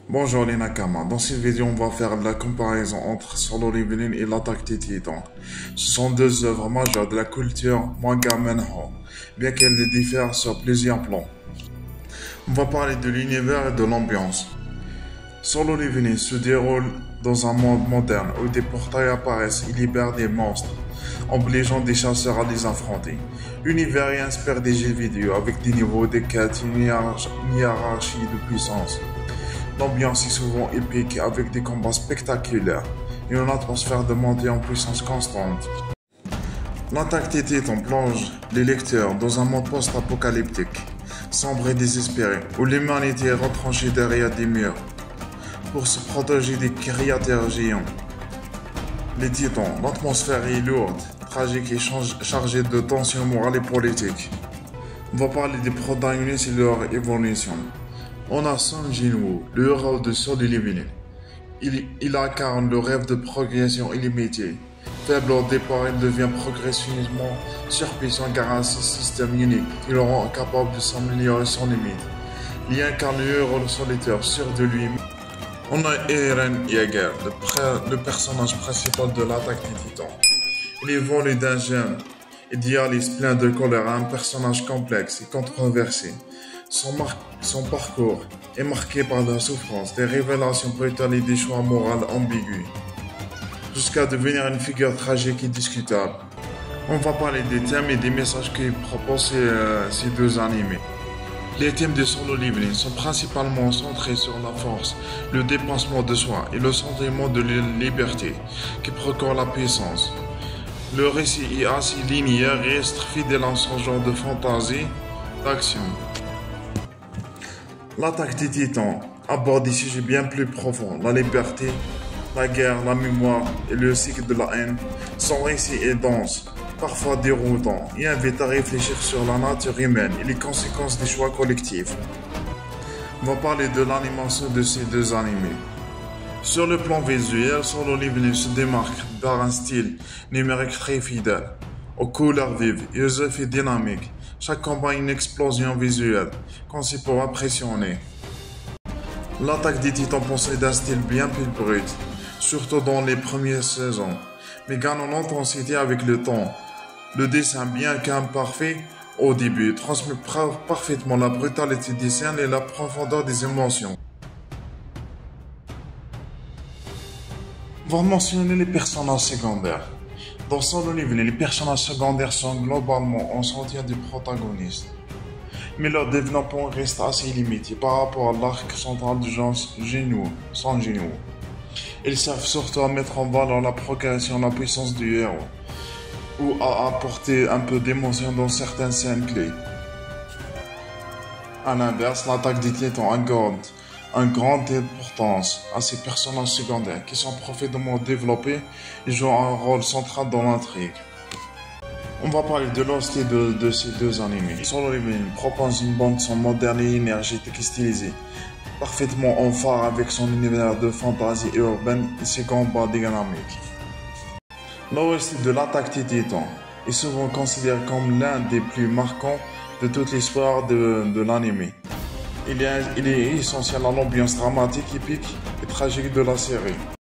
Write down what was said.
Bonjour les Nakama, dans cette vidéo on va faire la comparaison entre Solo Leveling et l'Attaque des Titans. Ce sont deux œuvres majeures de la culture manga manhwa, bien qu'elles diffèrent sur plusieurs plans. On va parler de l'univers et de l'ambiance. Solo Leveling se déroule dans un monde moderne où des portails apparaissent et libèrent des monstres, obligeant des chasseurs à les affronter. L'univers y inspire des jeux vidéo avec des niveaux de quêtes et une hiérarchie de puissance. L'ambiance est souvent épique avec des combats spectaculaires et une atmosphère de montée en puissance constante. L'Attaque des Titans plonge les lecteurs dans un monde post-apocalyptique, sombre et désespéré, où l'humanité est retranchée derrière des murs pour se protéger des créateurs géants. Les Titans, l'atmosphère est lourde, tragique et chargée de tensions morales et politiques. On va parler des protagonistes et leur évolution. On a Sung Jin-woo, le héros de Solo Leveling. Il incarne le rêve de progression illimitée. Faible au départ, il devient progressivement surpuissant grâce à ce système unique qui le rend capable de s'améliorer sans limite. Il incarne le héros solitaire, sûr de lui. On a Eren Yeager, le personnage principal de l'Attaque des Titans. Il évolue d'un jeune idéaliste plein de colère à un personnage complexe et controversé. Son parcours est marqué par la souffrance, des révélations brutales et des choix moraux ambigus, jusqu'à devenir une figure tragique et discutable. On va parler des thèmes et des messages que proposent ces deux animés. Les thèmes de Solo Leveling sont principalement centrés sur la force, le dépassement de soi et le sentiment de liberté qui procure la puissance. Le récit est assez linéaire et reste fidèle à son genre de fantaisie d'action. L'Attaque des Titans aborde des sujets bien plus profonds, la liberté, la guerre, la mémoire et le cycle de la haine. Son récit est dense, parfois déroutant, et invite à réfléchir sur la nature humaine et les conséquences des choix collectifs. On va parler de l'animation de ces deux animés. Sur le plan visuel, Solo Leveling se démarque par un style numérique très fidèle, aux couleurs vives et aux effets dynamiques. Chaque combat est une explosion visuelle, conçue pour impressionner. L'Attaque des Titans possède un style bien plus brut, surtout dans les premières saisons, mais gagne en intensité avec le temps. Le dessin, bien qu'imparfait au début, transmet parfaitement la brutalité des scènes et la profondeur des émotions. On va mentionner les personnages secondaires. Dans Solo Leveling, les personnages secondaires sont globalement en soutien du protagoniste, mais leur développement reste assez limité par rapport à l'arc central de Sung Jin-woo. Ils servent surtout à mettre en valeur la progression et la puissance du héros, ou à apporter un peu d'émotion dans certaines scènes clés. À l'inverse, l'Attaque des Titans accorde une grande importance à ces personnages secondaires qui sont parfaitement développés et jouent un rôle central dans l'intrigue. On va parler de l'hostie de ces deux animés. Solo Leveling propose une bande-son moderne et énergétique et stylisée, parfaitement en phare avec son univers de fantasy urbaine et ses combats dynamiques. L'OST de l'Attaque des Titans est souvent considéré comme l'un des plus marquants de toute l'histoire de l'anime. Il est essentiel à l'ambiance dramatique, épique et tragique de la série.